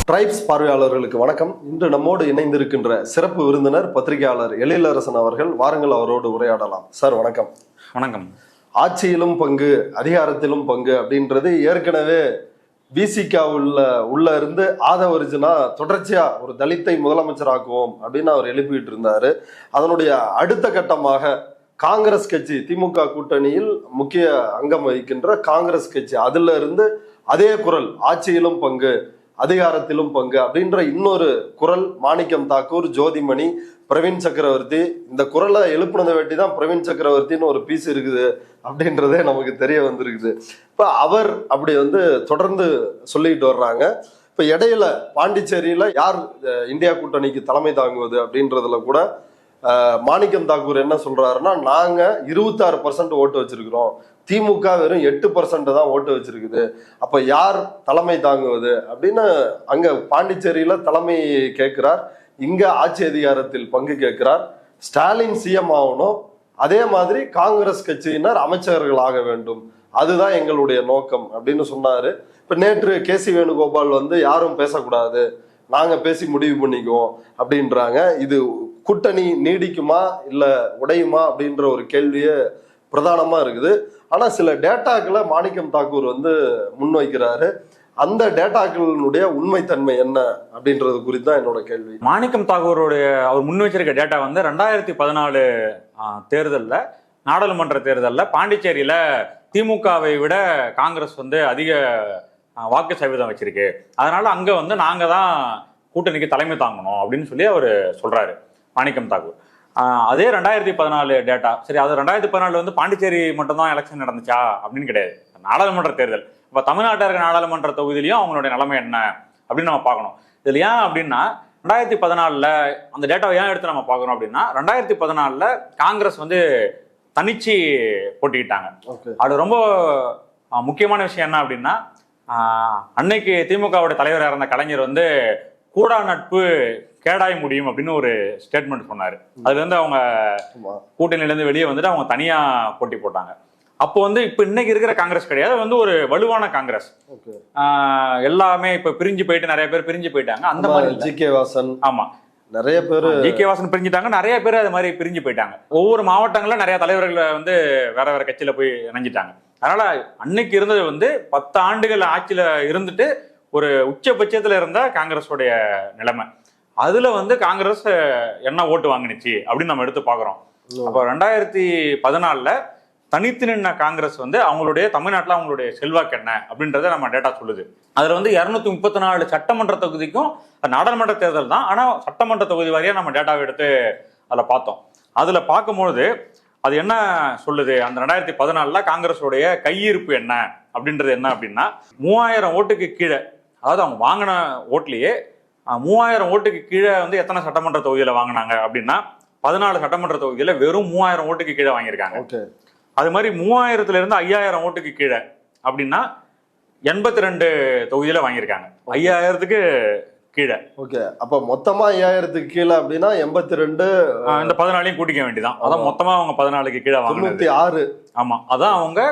Tribes பார்வையாளர்களுக்கு வணக்கம். இன்று நம்மோடு இணைந்திருக்கின்ற சிறப்பு விருந்தினர் பத்திரிகையாளர் எழிலரசன் அவர்கள். வாருங்கள், அவரோடு உரையாடலாம். சார் வணக்கம். வணக்கம். ஆட்சியிலும் பங்கு, அதிகாரத்திலும் பங்கு அப்படின்றது ஏற்கனவே பிசிகா உள்ள இருந்து ஆதவரிஜினா தொடர்ச்சியா ஒரு தலித்தை முதலமைச்சராக்குவோம் அப்படின்னு அவர் எழுப்பிட்டு இருந்தாரு. அதனுடைய அடுத்த கட்டமாக காங்கிரஸ் கட்சி, திமுக கூட்டணியில் முக்கிய அங்கம் வகிக்கின்ற காங்கிரஸ் கட்சி, அதுல இருந்து அதே குரல், ஆட்சியிலும் பங்கு அதிகாரத்திலும் பங்கு அப்படின்ற இன்னொரு குரல், மாணிக்கம் தாக்கூர், ஜோதிமணி, பிரவீன் சக்கரவர்த்தி. இந்த குரலை எழுப்புனதை வெட்டி தான் பிரவீன் சக்கரவர்த்தின்னு ஒரு பீஸ் இருக்குது அப்படின்றதே நமக்கு தெரிய வந்திருக்குது. இப்போ அவர் அப்படி தொடர்ந்து சொல்லிக்கிட்டு வர்றாங்க. இப்போ இடையில பாண்டிச்சேரியில யார் இந்தியா கூட்டணிக்கு தலைமை தாங்குவது அப்படின்றதுல கூட மாணிக்கம் தாக்கூர் என்ன சொல்றாருன்னா, நாங்க 26% ஓட்டு வச்சிருக்கிறோம், திமுக வெறும் 8% தான் ஓட்டு வச்சிருக்குது, அப்ப யார் தலைமை தாங்குவது அப்படின்னு அங்க பாண்டிச்சேரியில தலைமை கேட்கிறார், இங்க ஆட்சி அதிகாரத்தில் பங்கு கேட்கிறார். ஸ்டாலின் சிஎம் ஆகணும், அதே மாதிரி காங்கிரஸ் கட்சியினர் அமைச்சர்கள் ஆக வேண்டும், அதுதான் எங்களுடைய நோக்கம் அப்படின்னு சொன்னாரு. இப்ப நேற்று கேசி வேணுகோபால் யாரும் பேசக்கூடாது, நாங்க பேசி முடிவு பண்ணிக்குவோம் அப்படின்றாங்க. இது கூட்டணி நீடிக்குமா இல்ல உடையுமா அப்படின்ற ஒரு கேள்வியே பிரதானமா இருக்குது. ஆனா சில டேட்டாக்களை மாணிக்கம் தாக்கூர் முன்வைக்கிறாரு. அந்த டேட்டாக்களுடைய உண்மைத்தன்மை என்ன அப்படின்றது குறித்து தான் என்னோட கேள்வி. மாணிக்கம் தாக்கூருடைய அவர் முன்வச்சிருக்க டேட்டா 2014 தேர்தலில், நாடாளுமன்ற தேர்தலில் பாண்டிச்சேரியில திமுகவை விட காங்கிரஸ் அதிக வாக்கு சதவீதம் வச்சிருக்கு, அதனால அங்க நாங்க தான் கூட்டணிக்கு தலைமை தாங்கணும் அப்படின்னு சொல்லி அவர் சொல்றாரு மாணிக்கம் தாக்கூர். அதே 2014 டேட்டா, சரி, அது 2014 பாண்டிச்சேரி மட்டும்தான் எலெக்ஷன் நடந்துச்சா அப்படின்னு கிடையாது, நாடாளுமன்ற தேர்தல். இப்போ தமிழ்நாட்டில் இருக்க நாடாளுமன்ற தொகுதியிலையும் அவங்களுடைய நிலைமை என்ன அப்படின்னு நம்ம பார்க்கணும். இதுல ஏன் அப்படின்னா, 2014 அந்த டேட்டாவை ஏன் எடுத்து நம்ம பார்க்கணும் அப்படின்னா, 2014 காங்கிரஸ் தனிச்சு போட்டிக்கிட்டாங்க. அது ரொம்ப முக்கியமான விஷயம் என்ன அப்படின்னா, அன்னைக்கு திமுகவோட தலைவராக இருந்த கலைஞர் கூடா நட்பு கேடாய் முடியும் அப்படின்னு ஒரு ஸ்டேட்மெண்ட் சொன்னாரு. அதுல அவங்க கூட்டணியில இருந்து வெளியே அவங்க தனியா போட்டி போட்டாங்க. அப்போ இப்ப இன்னைக்கு இருக்கிற காங்கிரஸ் கிடையாது, ஒரு வலுவான காங்கிரஸ். எல்லாமே இப்ப பிரிஞ்சு போயிட்டு நிறைய பேர் பிரிஞ்சு போயிட்டாங்க. அந்த மாதிரி ஜி.கே. வாசன், ஆமா, நிறைய பேர் ஜி.கே. வாசன் பிரிஞ்சுட்டாங்க, நிறைய பேர் அது மாதிரி பிரிஞ்சு போயிட்டாங்க. ஒவ்வொரு மாவட்டங்கள்ல நிறைய தலைவர்கள் வேற வேற கட்சியில போய் இணைஞ்சிட்டாங்க. அதனால அன்னைக்கு இருந்தது 10 ஆண்டுகள் ஆட்சியில இருந்துட்டு ஒரு உச்சபட்சத்துல இருந்த காங்கிரஸோடைய நிலைமை. அதுல காங்கிரஸ் என்ன ஓட்டு வாங்கினுச்சு அப்படின்னு நம்ம எடுத்து பாக்குறோம். அப்போ 2014 தனித்து நின்ன காங்கிரஸ் அவங்களுடைய தமிழ்நாட்டில் அவங்களுடைய செல்வாக்கு என்ன அப்படின்றத நம்ம டேட்டா சொல்லுது. அதுல 234 சட்டமன்ற தொகுதிக்கும், நாடாளுமன்ற தேர்தல் தான், ஆனா சட்டமன்ற தொகுதி வாரியா நம்ம டேட்டாவை எடுத்து அதில் பார்த்தோம். அதுல பார்க்கும்பொழுது அது என்ன சொல்லுது, அந்த 2014 காங்கிரஸோடைய கையிருப்பு என்ன அப்படின்றது என்ன அப்படின்னா, 3000 ஓட்டுக்கு கீழே, அதாவது அவங்க வாங்கின ஓட்லயே 3000 ஓட்டுக்கு கீழே எத்தனை சட்டமன்ற தொகுதியில வாங்கினாங்க அப்படின்னா, 14 சட்டமன்ற தொகுதியில வெறும் 3000 ஓட்டுக்கு கீழே வாங்கியிருக்காங்க. அது மாதிரி 3000 இருந்து 5000 ஓட்டுக்கு கீழே அப்படின்னா 82 தொகுதியில வாங்கியிருக்காங்க. 5000க்கு கீழே. ஓகே, அப்ப மொத்தமா 5000க்கு கீழே அப்படின்னா 82, இந்த 14 கூட்டிக்க வேண்டியதான். அதான் மொத்தமா அவங்க 14க்கு கீழே வாங்கினது 96. ஆமா, அதான் அவங்க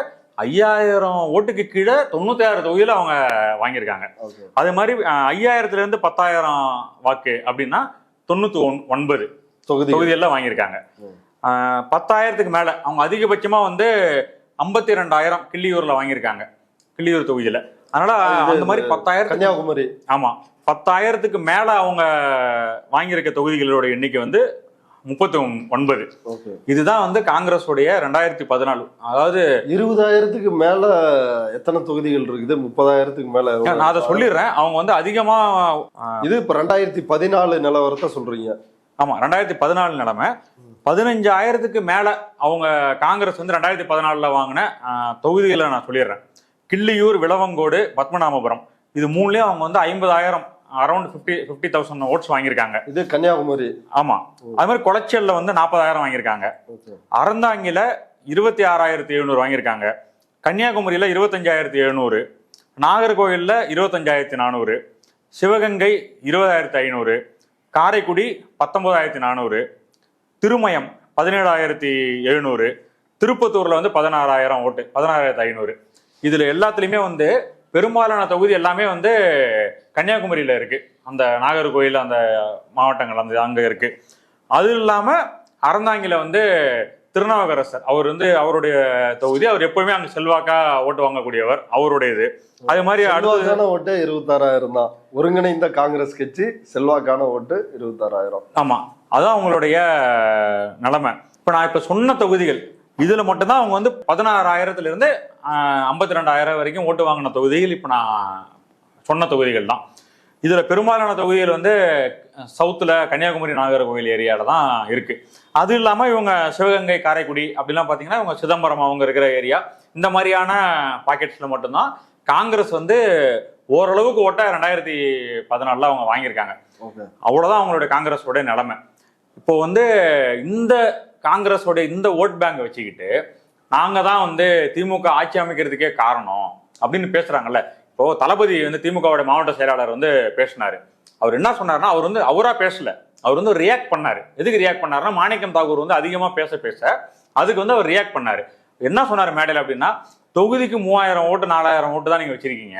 5000 ஓட்டுக்கு கீழே 96 தொகுதியில அவங்க வாங்கியிருக்காங்க. அதே மாதிரி 5000 இருந்து 10,000 வாக்கு அப்படின்னா 99 தொகுதியெல்லாம் வாங்கியிருக்காங்க. 10,000க்கு மேல அவங்க அதிகபட்சமா 52,000 கிள்ளியூர்ல வாங்கியிருக்காங்க, கிள்ளியூர் தொகுதியில. அதனால அந்த மாதிரி 10,000 கன்னியாகுமரி, ஆமா, 10,000க்கு மேல அவங்க வாங்கியிருக்க தொகுதிகளோட எண்ணிக்கை 39. இதுதான் காங்கிரஸுடைய 2014. அதாவது 20,000க்கு மேல எத்தனை தொகுதிகள் இருக்குது? 30,000க்கு மேல. நான் அதை சொல்லிடுறேன். அவங்க அதிகமா, இது இப்ப 2014 நிலவரத்தை சொல்றீங்க. ஆமா, 2014 நிலைமை. 15,000க்கு மேல அவங்க காங்கிரஸ் 2014 வாங்கின தொகுதிகளை நான் சொல்லிடுறேன். கிள்ளியூர், விளவங்கோடு, பத்மநாபபுரம், இது மூணுலயும் அவங்க 50,000, அரௌண்ட் 50,000 ஓட்ஸ் வாங்கியிருக்காங்க. இது கன்னியாகுமரி. ஆமா, அது மாதிரி குளச்சல்ல 40,000 வாங்கியிருக்காங்க. அறந்தாங்கில 26,700 வாங்கியிருக்காங்க. கன்னியாகுமரியில 25,700, நாகர்கோவில்ல 25,400, சிவகங்கை 20,500, காரைக்குடி 19,400, திருமயம் 17,700, திருப்பத்தூர்ல 16,000 ஓட்டு, 16,500. இதுல எல்லாத்துலயுமே பெரும்பாலான தொகுதி எல்லாமே வந்து கன்னியாகுமரியில இருக்கு, அந்த நாகர்கோயில் அந்த மாவட்டங்கள் அந்த அங்க இருக்கு. அது இல்லாம அறந்தாங்கில வந்து திருநாவுக்கரசர் அவர் வந்து அவருடைய தொகுதி, அவர் எப்பவுமே அங்க செல்வாக்கா ஓட்டு வாங்கக்கூடியவர், அவருடையது. அது மாதிரி செல்வாக்கான ஓட்டு 26,000 தான். ஒருங்கிணைந்த காங்கிரஸ் கட்சி செல்வாக்கான ஓட்டு 26,000. ஆமா, அதான் அவங்களுடைய நிலைமை. இப்ப நான் இப்ப சொன்ன தொகுதிகள் இதுல மட்டும்தான் அவங்க வந்து 16,000 இருந்து 52,000 வரைக்கும் ஓட்டு வாங்கின தொகுதிகள் இப்ப நான் சொன்ன தொகுதிகள் தான். இதுல பெரும்பாலான தொகுதிகள் வந்து சவுத்துல கன்னியாகுமரி நாகர்கோவில் ஏரியால தான் இருக்கு. அது இல்லாம இவங்க சிவகங்கை காரைக்குடி அப்படிலாம் பாத்தீங்கன்னா இவங்க சிதம்பரம் அவங்க இருக்கிற ஏரியா, இந்த மாதிரியான பாக்கெட்ஸ்ல மட்டும்தான் காங்கிரஸ் வந்து ஓரளவுக்கு ஓட்ட 2014 அவங்க வாங்கியிருக்காங்க. அவ்வளவுதான் அவங்களுடைய காங்கிரஸோட நிலைமை. இப்போ வந்து இந்த காங்கிரஸோட இந்த ஓட் பேங்க் வச்சுக்கிட்டு நாங்க தான் வந்து திமுக ஆட்சி அமைக்கிறதுக்கே காரணம் அப்படின்னு பேசுறாங்கல்ல. இப்போ தளபதி வந்து திமுகவோட மாவட்ட செயலாளர் வந்து பேசினாரு. அவர் என்ன சொன்னாருன்னா, அவர் வந்து அவரா பேசல, அவர் வந்து ரியாக்ட் பண்ணாரு. எதுக்கு ரியாக்ட் பண்ணாருன்னா, மாணிக்கம் தாக்கூர் வந்து அதிகமா பேச அதுக்கு வந்து அவர் ரியாக்ட் பண்ணாரு. என்ன சொன்னாரு மேடையில் அப்படின்னா, தொகுதிக்கு 3000 ஓட்டு 4000 ஓட்டு தான் நீங்க வச்சிருக்கீங்க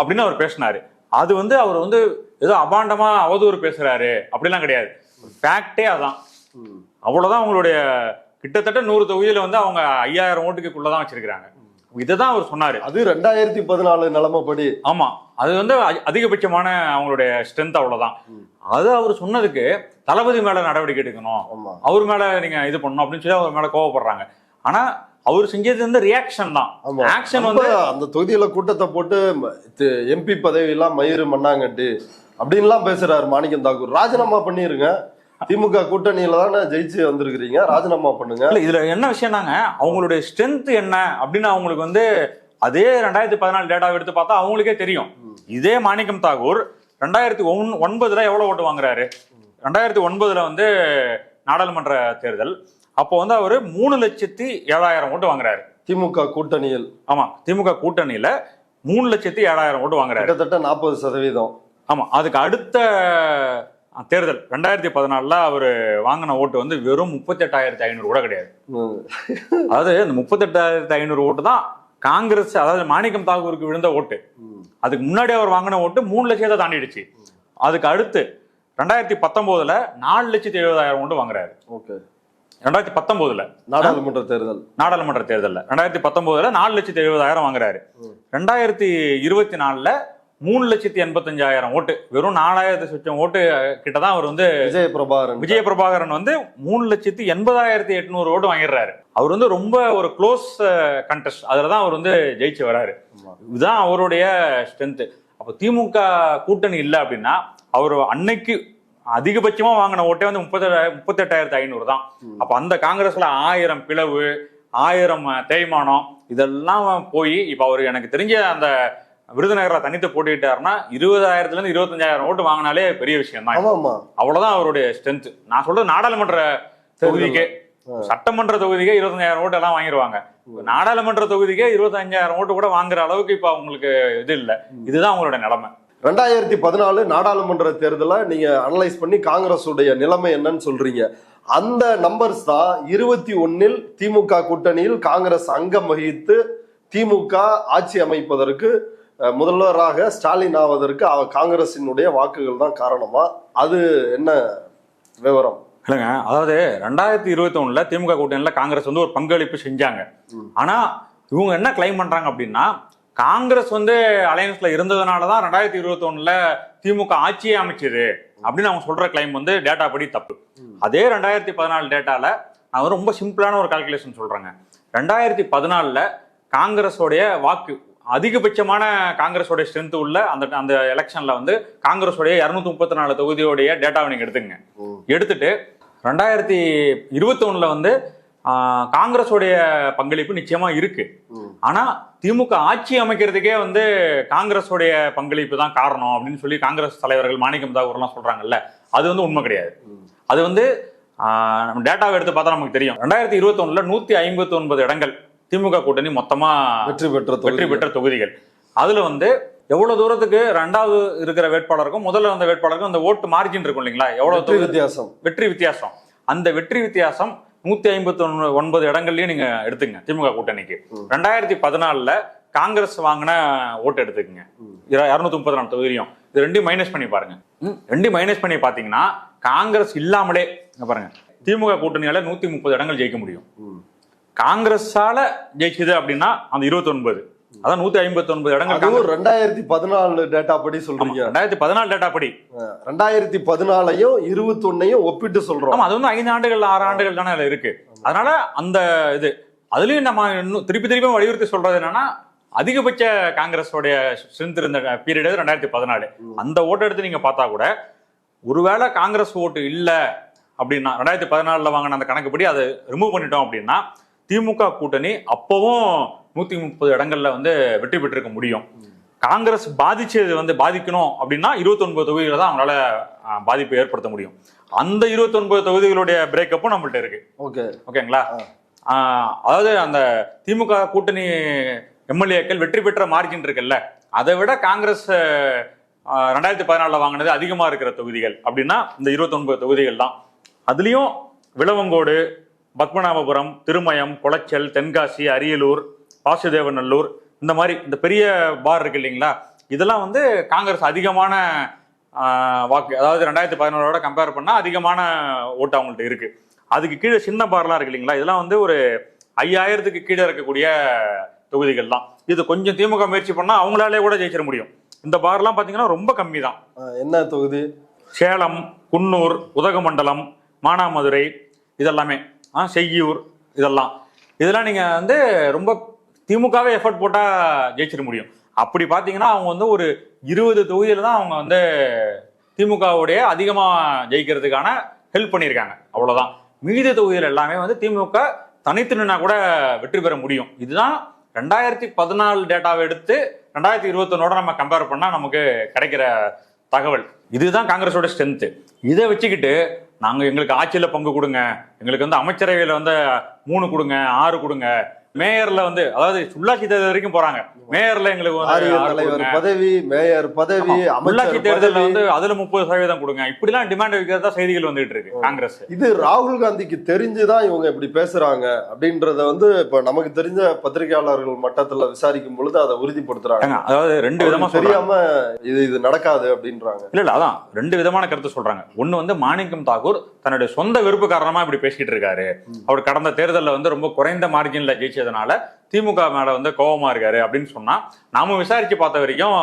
அப்படின்னு அவர் பேசினாரு. அது வந்து அவர் வந்து ஏதோ அபாண்டமா அவதூறு பேசுறாரு அப்படிலாம் கிடையாது. ஃபேக்டே அதான். அவ்வளவுதான். அவங்களுடைய கிட்டத்தட்ட 100 தொகுதியில வந்து அவங்க 5000 ஓட்டுக்குள்ளதான் வச்சிருக்காங்க. இதுதான் அவர் சொன்னாரு. அது 2014 நிலைமைப்படி. ஆமா, அது வந்து அதிகபட்சமான அவங்களுடைய ஸ்ட்ரென்த், அவ்வளவுதான். அது அவர் சொன்னதுக்கு தளபதி மேல நடவடிக்கை எடுக்கணும், அவர் மேல நீங்க இது பண்ணணும் அப்படின்னு சொல்லி அவர் மேல கோவப்படுறாங்க. ஆனா அவர் செஞ்சது வந்து ரியாக்ஷன் தான். ஆக்ஷன் வந்து அந்த தொகுதியில கூட்டத்தை போட்டு எம்பி பதவி எல்லாம் மயிறு மண்ணாங்கட்டு அப்படின்லாம் பேசுறாரு மாணிக்கம் தாக்கூர். ராஜினாமா பண்ணிருங்க, திமுக கூட்டணியில தானே ஜெயிச்சு வந்திருக்கிறீங்க, ராஜினாமா பண்ணுங்க. இல்ல இதுல என்ன விஷயம்னாங்க, அவங்களுடைய ஸ்ட்ரென்த் என்ன அப்படின்னு அவங்களுக்கு வந்து அதே 2014 டேட்டாவை எடுத்து பார்த்தா அவங்களுக்கே தெரியும். இதே மாணிக்கம் தாக்கூர் 2009 எவ்வளவு ஓட்டு வாங்குறாரு? 2009 வந்து நாடாளுமன்ற தேர்தல், அப்போ வந்து அவரு 3,07,000 ஓட்டு வாங்குறாரு திமுக கூட்டணியில். ஆமா, திமுக கூட்டணியில 3,07,000 ஓட்டு வாங்குறாரு, கிட்டத்தட்ட 40%. ஆமா, அதுக்கு அடுத்த தேர்தல் 2014 அவரு வாங்கின ஓட்டு வந்து வெறும் 38,500 கூட கிடையாது. அதாவது இந்த 38,500 ஓட்டு தான் காங்கிரஸ், அதாவது மாணிக்கம் தாக்கூருக்கு விழுந்த ஓட்டு. அதுக்கு முன்னாடி அவர் வாங்கின ஓட்டு 3 லட்சத்தை தாண்டிடுச்சு. அதுக்கு அடுத்து 2019 4,70,000 ஓட்டு வாங்குறாரு. 2019 நாடாளுமன்ற தேர்தல் 2019 4,70,000 வாங்குறாரு. 2024 3,85,000 ஓட்டு, வெறும் 4,00,000 ஓட்டு கிட்டதான் அவர் வந்து விஜய பிரபாகரன் வந்து 3,80,800 ஓட்டு வாங்கிடுறாரு. அவர் வந்து ரொம்ப ஒரு க்ளோஸ் கண்டெஸ்ட், அதுலதான் அவர் வந்து ஜெயிச்சு வராரு. இதுதான் அவருடைய ஸ்ட்ரென்த். அப்ப திமுக கூட்டணி இல்லை அப்படின்னா அவர் அன்னைக்கு அதிகபட்சமா வாங்கின ஓட்டே வந்து 38,500 தான். அப்ப அந்த காங்கிரஸ்ல 1000 பிளவு, 1000 தேய்மானம் இதெல்லாம் போய் இப்ப அவர் எனக்கு தெரிஞ்ச அந்த விருதுநகர்ல தனித்து போட்டிட்டாருன்னா 20,000 இருந்து 25,000 ஓட்டு வாங்கினாலே பெரிய விஷயம் தான். அவ்வளவுதான் அவருடைய ஸ்ட்ரென்த். நான் சொல்றது நாடாளுமன்ற தொகுதிக்கே, சட்டமன்ற தொகுதிக்கே 25,000 ஓட்டு எல்லாம் வாங்கிடுவாங்க. நாடாளுமன்ற தொகுதிக்கே 25,000 ஓட்டு கூட வாங்குற அளவுக்கு இப்ப அவங்களுக்கு இது இல்லை. இதுதான் அவங்களோட நிலைமை. 2014 நாடாளுமன்ற தேர்தலை நீங்க அனலைஸ் பண்ணி காங்கிரஸ் உடைய நிலைமை என்னன்னு சொல்றீங்க. அந்த நம்பர்ஸ் தான் 21 திமுக கூட்டணியில் காங்கிரஸ் அங்கம் வகித்து திமுக ஆட்சி அமைப்பதற்கு முதல்வராக ஸ்டாலின் ஆவதற்கு காங்கிரசினுடைய வாக்குகள் தான் காரணமா? அது என்ன விவரம்? இல்லைங்க, அதாவது 2021 திமுக கூட்டணியில காங்கிரஸ் வந்து ஒரு பங்களிப்பு செஞ்சாங்க. ஆனா இவங்க என்ன கிளைம் பண்றாங்க அப்படின்னா, காங்கிரஸ் வந்து அலையன்ஸ்ல இருந்ததுனாலதான் 2021 திமுக ஆட்சியே அமைச்சது அப்படின்னு அவங்க சொல்ற கிளைம் வந்து டேட்டா படி தப்பு. அதே 2014 டேட்டால நான் ரொம்ப சிம்பிளான ஒரு கால்குலேஷன் சொல்றேங்க. 2014 காங்கிரஸோடைய வாக்கு அதிகபட்சமான காங்கிரஸோட ஸ்ட்ரென்த் உள்ள அந்த எலெக்ஷன்ல வந்து காங்கிரஸோடைய 234 தொகுதியோடைய டேட்டாவை நீங்க எடுத்துங்க. எடுத்துட்டு 2021 வந்து காங்கிரஸோடைய பங்களிப்பு நிச்சயமா இருக்கு. ஆனா திமுக ஆட்சி அமைக்கிறதுக்கே வந்து காங்கிரஸோடைய பங்களிப்பு தான் காரணம் அப்படின்னு சொல்லி காங்கிரஸ் தலைவர்கள் மாணிக்கம் தாக்கூர் எல்லாம் சொல்றாங்கல்ல, அது வந்து உண்மை கிடையாது. அது வந்து நம்ம டேட்டாவை எடுத்து பார்த்தா நமக்கு தெரியும். 2021 159 இடங்கள் திமுக கூட்டணி மொத்தமா வெற்றி பெற்ற தொகுதிகள். அதுல வந்து எவ்வளவு தூரத்துக்கு ரெண்டாவது இருக்கிற வேட்பாளருக்கும் முதல்ல வந்த வேட்பாளருக்கும் அந்த ஓட்டு மார்ஜின் இருக்கும் இல்லைங்களா, எவ்வளவு வெற்றி வித்தியாசம். அந்த வெற்றி வித்தியாசம் 159 இடங்கள்லயும் நீங்க எடுத்துங்க திமுக கூட்டணிக்கு. 2014 காங்கிரஸ் வாங்கின ஓட்டு எடுத்துக்கங்க 234 தொகுதியும், இது ரெண்டையும் மைனஸ் பண்ணி பாருங்க. ரெண்டையும் மைனஸ் பண்ணி பாத்தீங்கன்னா காங்கிரஸ் இல்லாமலே பாருங்க திமுக கூட்டணியால 130 இடங்கள் ஜெயிக்க முடியும். காங்கிரஸால ஜெயிச்சது அப்படின்னா அந்த 29, அதான் 159 இடங்கள். 2014 டேட்டா படி சொல்றீங்க. 2014 டேட்டா படி 2014ஐயும் 21ஐயும் ஒப்பிட்டு சொல்றோம். அது வந்து 5 ஆண்டுகள் 6 ஆண்டுகள் தானே அதுல இருக்கு. அதனால அந்த இது அதுலயும் நம்ம இன்னும் திருப்பி வலியுறுத்தி சொல்றது என்னன்னா, அதிகபட்ச காங்கிரஸோடைய ஸ்ட்ரென்த் இருந்த பீரியட் 2014. அந்த ஓட்டை எடுத்து நீங்க பார்த்தா கூட ஒருவேளை காங்கிரஸ் ஓட்டு இல்ல அப்படின்னா 2014 வாங்கின அந்த கணக்குப்படி அதை ரிமூவ் பண்ணிட்டோம் அப்படின்னா திமுக கூட்டணி அப்பவும் 130 இடங்கள்ல வந்து வெற்றி பெற்றிருக்க முடியும். காங்கிரஸ் பாதிச்சது வந்து பாதிக்கணும் அப்படின்னா 29 தொகுதிகளை தான் அவங்களால பாதிப்பை ஏற்படுத்த முடியும். அந்த 29 தொகுதிகளுடைய பிரேக்கப்பும் நம்மள்ட்ட இருக்கு. ஓகேங்களா? அதாவது அந்த திமுக கூட்டணி எம்எல்ஏக்கள் வெற்றி பெற்ற மார்ஜின் இருக்குல்ல, அதை விட காங்கிரஸ் 2014 வாங்கினது அதிகமா இருக்கிற தொகுதிகள் அப்படின்னா இந்த 29 தொகுதிகள் தான். அதுலயும் விளவங்கோடு, பத்மநாபபுரம், திருமயம், குளச்சல், தென்காசி, அரியலூர், வாசுதேவநல்லூர், இந்த மாதிரி இந்த பெரிய பார் இருக்கு இல்லைங்களா, இதெல்லாம் வந்து காங்கிரஸ் அதிகமான வாக்கு, அதாவது 2014 கம்பேர் பண்ணா அதிகமான ஓட்டு அவங்கள்ட்ட இருக்கு. அதுக்கு கீழே சின்ன பார்லாம் இருக்கு இல்லைங்களா, இதெல்லாம் வந்து ஒரு 5000க்கு கீழே இருக்கக்கூடிய தொகுதிகள் தான். இது கொஞ்சம் திமுக முயற்சி பண்ணா அவங்களாலே கூட ஜெயிச்சிட முடியும். இந்த பார்லாம் பாத்தீங்கன்னா ரொம்ப கம்மி தான். என்ன தொகுதி? சேலம், குன்னூர், உதகமண்டலம், மானாமதுரை, இதெல்லாமே செய்யூர், இதெல்லாம் நீங்க வந்து ரொம்ப திமுகவே எஃபர்ட் போட்டா ஜெயிச்சிட முடியும். அப்படி பாத்தீங்கன்னா அவங்க வந்து ஒரு 20 தொகுதியில தான் அவங்க வந்து திமுகவுடைய அதிகமா ஜெயிக்கிறதுக்கான ஹெல்ப் பண்ணியிருக்காங்க, அவ்வளவுதான். மீதி தொகுதிகள் எல்லாமே வந்து திமுக தனித்து நின்னா கூட வெற்றி பெற முடியும். இதுதான் 2014 டேட்டாவை எடுத்து 2021 நம்ம கம்பேர் பண்ணா நமக்கு கிடைக்கிற தகவல். இதுதான் காங்கிரஸோட ஸ்ட்ரென்த். இதை வச்சுக்கிட்டு நாங்க எங்களுக்கு ஆட்சியில பங்கு கொடுங்க, எங்களுக்கு வந்து அமைச்சரவையில வந்து 3 கொடுங்க, 6 கொடுங்க, மேயர்ல வந்து அதாவது உள்ளாட்சி தேர்தல் வரைக்கும் போறாங்க, மேயர்ல எங்களுக்கு பதவி, மேயர் பதவி, உள்ளாட்சி தேர்தல் வந்து அதுல 30% கொடுங்க, இப்படிலாம் டிமாண்ட் வைக்கிறதா செய்திகள் வந்துட்டு இருக்கு காங்கிரஸ். இது ராகுல் காந்திக்கு தெரிஞ்சுதான் இவங்க இப்படி பேசுறாங்க அப்படின்றத வந்து இப்ப நமக்கு தெரிஞ்ச பத்திரிகையாளர்கள் மட்டத்துல விசாரிக்கும் பொழுது அதை உறுதிப்படுத்துறாங்க. அதாவது 2 விதமா தெரியாம இது நடக்காது அப்படின்றாங்க. இல்ல அதான் 2 விதமான கருத்து சொல்றாங்க. ஒண்ணு வந்து மாணிக்கம் தாக்கூர் தன்னுடைய சொந்த வெறுப்பு காரணமா இப்படி பேசிட்டு இருக்காரு. அவர் கடந்த தேர்தலில் வந்து ரொம்ப குறைந்த மார்ஜின்ல ஜெயிச்சதுனால திமுக மேல வந்து கோபமா இருக்காரு அப்படின்னு சொன்னா, நாம விசாரிச்சு பார்த்த வரைக்கும்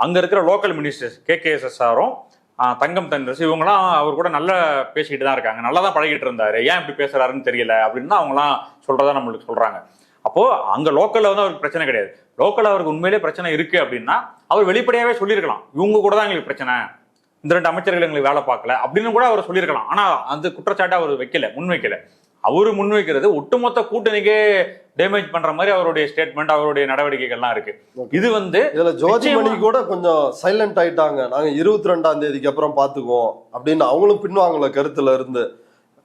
அங்க இருக்கிற லோக்கல் மினிஸ்டர்ஸ் KKSSரும் தங்கம் தென்னரசு இவங்கலாம் அவர் கூட நல்லா பேசிக்கிட்டு தான் இருக்காங்க, நல்லா தான் பழகிட்டு இருந்தாரு, ஏன் இப்படி பேசுறாருன்னு தெரியல அப்படின்னு தான் அவங்கலாம் சொல்றதா நம்மளுக்கு சொல்றாங்க. அப்போ அங்க லோக்கல்ல வந்து அவருக்கு பிரச்சனை கிடையாது. லோக்கல்ல அவருக்கு உண்மையிலேயே பிரச்சனை இருக்கு அப்படின்னா அவர் வெளிப்படையாவே சொல்லியிருக்கலாம், இவங்க கூட தான் எங்களுக்கு பிரச்சனை, இந்த 2 அமைச்சர்கள் எங்களுக்கு வேலை பார்க்கல அப்படின்னு கூட அவர் சொல்லியிருக்கலாம். ஆனா அந்த குற்றச்சாட்டை அவர் முன்வைக்கல. அவரு முன்வைக்கிறது ஒட்டுமொத்த கூட்டணிக்கே டேமேஜ் பண்ற மாதிரி அவருடைய ஸ்டேட்மெண்ட், அவருடைய நடவடிக்கைகள்லாம் இருக்கு. இது வந்து இதுல ஜோதிமணி கூட கொஞ்சம் சைலண்ட் ஆயிட்டாங்க, நாங்க 22ஆம் தேதிக்கு அப்புறம் பாத்துக்குவோம் அப்படின்னு அவங்களும் பின்வாங்கல கருத்துல இருந்து.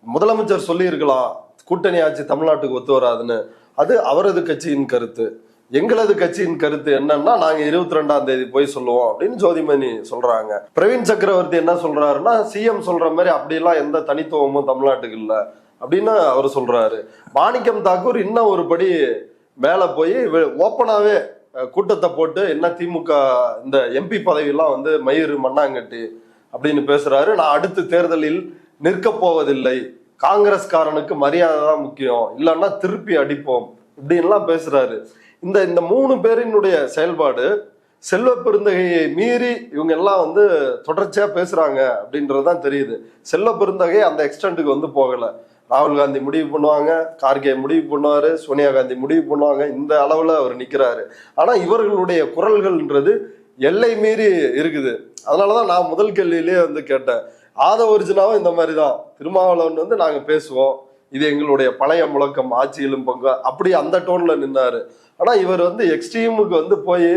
முதலமைச்சர் சொல்லி இருக்கலாம் கூட்டணி ஆட்சி தமிழ்நாட்டுக்கு ஒத்து வராதுன்னு, அது அவரது கட்சியின் கருத்து. எங்களது கட்சியின் கருத்து என்னன்னா நாங்க 22ஆம் தேதி போய் சொல்லுவோம் அப்படின்னு ஜோதிமணி சொல்றாங்க. பிரவீன் சக்கரவர்த்தி என்ன சொல்றாருன்னா, சிஎம் சொல்ற மாதிரி அப்படிலாம் எந்த தனித்துவமும் தமிழ்நாட்டுக்கு இல்ல அப்படின்னு அவர் சொல்றாரு. மாணிக்கம் தாக்கூர் இன்னும் ஒரு படி மேல போய் ஓப்பனாவே கூட்டத்தை போட்டு என்ன திமுக இந்த MP பதவியெல்லாம் வந்து மயிறு மண்ணாங்கட்டி அப்படின்னு பேசுறாரு. நான் அடுத்த தேர்தலில் நிற்க போவதில்லை, காங்கிரஸ்காரனுக்கு மரியாதை தான் முக்கியம், இல்லைன்னா திருப்பி அடிப்போம் இப்படின்லாம் பேசுறாரு. இந்த 3 பேரினுடைய செயல்பாடு செல்வ பெருந்தகையை மீறி இவங்க எல்லாம் வந்து தொடர்ச்சியா பேசுறாங்க அப்படின்றதுதான் தெரியுது. செல்வ பெருந்தகை அந்த எக்ஸ்டென்ட்டுக்கு வந்து போகல. ராகுல் காந்தி முடிவு பண்ணுவாங்க, கார்கே முடிவு பண்ணுவாரு, சோனியா காந்தி முடிவு பண்ணுவாங்க, இந்த அளவுல அவர் நிக்கிறாரு. ஆனா இவர்களுடைய குரல்கள்ன்றது எல்லை மீறி இருக்குது. அதனாலதான் நான் முதல் கேள்வியிலேயே வந்து கேட்டேன், ஆதவர்ஜுனாவும் இந்த மாதிரிதான், திருமாவளவன் வந்து நாங்க பேசுவோம், இது எங்களுடைய பழைய முழக்கம், ஆட்சியிலும் பங்கு, அப்படி அந்த டோன்ல நின்னாரு. ஆனா இவர் வந்து எக்ஸ்ட்ரீமுக்கு வந்து போய்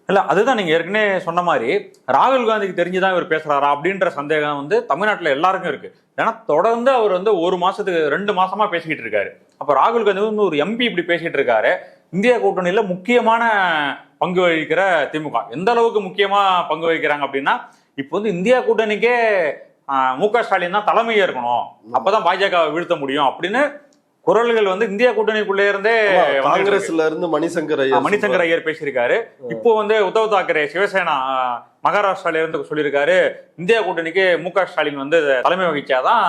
இல்ல அதுதான் நீங்க ஏற்கனவே சொன்ன மாதிரி ராகுல் காந்திக்கு தெரிஞ்சுதான் இவர் பேசுறாரா அப்படின்ற சந்தேகம் வந்து தமிழ்நாட்டுல எல்லாருக்கும் இருக்கு. ஏன்னா தொடர்ந்து அவர் வந்து 1 மாசத்துக்கு 2 மாசமா பேசிக்கிட்டு இருக்காரு. அப்ப ராகுல் காந்தி வந்து ஒரு MP இப்படி பேசிட்டு இருக்காரு. இந்தியா கூட்டணியில முக்கியமான பங்கு வகிக்கிற திமுக எந்த அளவுக்கு முக்கியமா பங்கு வகிக்கிறாங்க அப்படின்னா, இப்போ வந்து இந்தியா கூட்டணிக்கே MK ஸ்டாலின் தான் தலைமையே இருக்கணும், அப்பதான் பாஜக வீழ்த்த முடியும் அப்படின்னு குரல்கள் வந்து இந்தியா கூட்டணிக்குள்ளே இருந்தே காங்கிரஸ்ல இருந்து மணிசங்கர் ஐயர் பேசியிருக்காரு. இப்போ வந்து உத்தவ் தாக்கரே சிவசேனா மகாராஷ்டிரால இருந்து சொல்லியிருக்காரு, இந்தியா கூட்டணிக்கு மு.க. ஸ்டாலின் வந்து தலைமை வகிச்சாதான்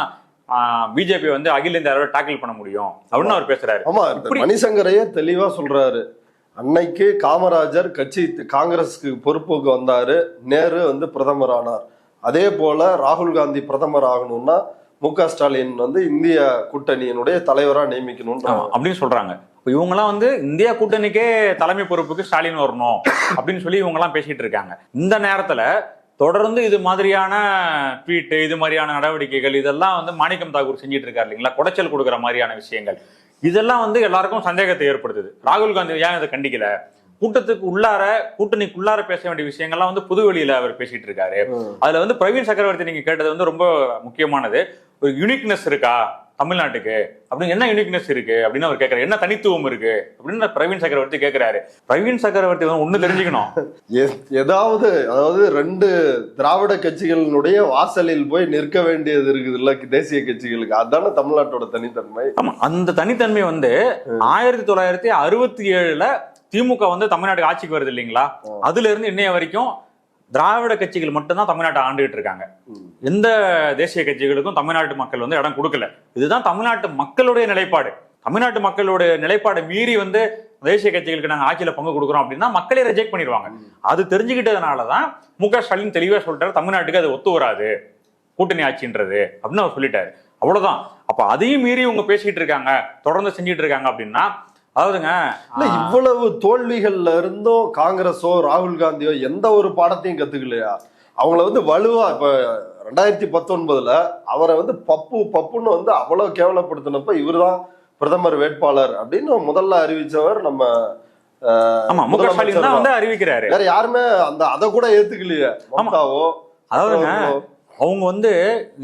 பிஜேபி வந்து அகில இந்திய அளவில் டாக்கிள் பண்ண முடியும் அப்படின்னு அவர் பேசுறாரு. ஆமா, மணிசங்கர் ஐயர் தெளிவா சொல்றாரு. அன்னைக்கு காமராஜர் கட்சி காங்கிரஸ்க்கு பொறுப்புக்கு வந்தாரு, நேரு வந்து பிரதமர் ஆனார். அதே போல ராகுல் காந்தி பிரதமர் ஆகணும்னா மு.க. ஸ்டாலின் வந்து இந்திய கூட்டணியினுடைய தலைவரா நியமிக்கணும் அப்படின்னு சொல்றாங்க. இவங்கெல்லாம் வந்து இந்தியா கூட்டணிக்கே தலைமை பொறுப்புக்கு ஸ்டாலின் வரணும் அப்படின்னு சொல்லி இவங்க எல்லாம் பேசிட்டு இருக்காங்க. இந்த நேரத்துல தொடர்ந்து இது மாதிரியான ட்வீட், இது மாதிரியான நடவடிக்கைகள் இதெல்லாம் வந்து மாணிக்கம் தாக்கூர் செஞ்சிட்டு இருக்காரு இல்லைங்களா, குடைச்சல் கொடுக்குற மாதிரியான விஷயங்கள், இதெல்லாம் வந்து எல்லாருக்கும் சந்தேகத்தை ஏற்படுத்துது. ராகுல் காந்தி ஏன் இதை கண்டிக்கல? கூட்டணிக்குள்ளார பேச வேண்டிய விஷயங்கள்லாம் வந்து புதுவெளியில அவர் பேசிட்டு இருக்காரு. அதுல வந்து பிரவீன் சக்கரவர்த்தி நீங்க கேட்டது வந்து ரொம்ப முக்கியமானது. ஒரு யூனிக்னஸ் இருக்கா தமிழ்நாட்டுக்கு அப்படின்னு, என்ன யூனிக்னஸ் இருக்கு அப்படின்னு அவர் கேட்கிறாரு. என்ன தனித்துவம் இருக்கு அப்படின்னு பிரவீன் சக்கரவர்த்தி கேட்கிறாரு. பிரவீன் சக்கரவர்த்தி ஒண்ணு தெரிஞ்சுக்கணும், அதாவது 2 திராவிட கட்சிகளினுடைய வாசலில் போய் நிற்க வேண்டியது இருக்குது இல்ல தேசிய கட்சிகளுக்கு, அதுதானே தமிழ்நாட்டோட தனித்தன்மை. ஆமா, அந்த தனித்தன்மை வந்து 1967 திமுக வந்து தமிழ்நாட்டுக்கு ஆட்சிக்கு வருது இல்லைங்களா, அதுல இருந்து இன்னைய வரைக்கும் திராவிட கட்சிகள் மட்டும்தான் தமிழ்நாட்டை ஆண்டுகிட்டு இருக்காங்க. எந்த தேசிய கட்சிகளுக்கும் தமிழ்நாட்டு மக்கள் வந்து இடம் கொடுக்கல. இதுதான் தமிழ்நாட்டு மக்களுடைய நிலைப்பாடு. தமிழ்நாட்டு மக்களுடைய நிலைப்பாடு மீறி வந்து தேசிய கட்சிகளுக்கு நாங்க ஆட்சியில பங்கு கொடுக்குறோம் அப்படின்னா மக்களே ரிஜெக்ட் பண்ணிடுவாங்க. அது தெரிஞ்சுக்கிட்டதுனாலதான் மு.க. ஸ்டாலின் தெளிவா சொல்லிட்டாரு, தமிழ்நாட்டுக்கு அது ஒத்து வராது கூட்டணி ஆட்சின்றது அப்படின்னு அவர் சொல்லிட்டாரு. அவ்வளவுதான். அப்ப அதையும் மீறி இவங்க பேசிட்டு இருக்காங்க, தொடர்ந்து செஞ்சிட்டு இருக்காங்க அப்படின்னா, அதாவதுங்க இவ்வளவு தோல்விகள்ல இருந்தும் காங்கிரஸோ ராகுல் காந்தியோ எந்த ஒரு பாடத்தையும் கத்துக்கலையா? அவங்கள வந்து வலுவா இப்ப 2019 அவரை வந்து பப்புன்னு வந்து அவ்வளவு கேவலப்படுத்தினப்ப இவருதான் பிரதமர் வேட்பாளர் அப்படின்னு முதல்ல அறிவிச்சவர் நம்ம மு.க. ஸ்டாலின் தான் வந்து அறிவிக்கிறாரு. வேற யாருமே அதை கூட ஏத்துக்கலையே. அதாவதுங்க அவங்க வந்து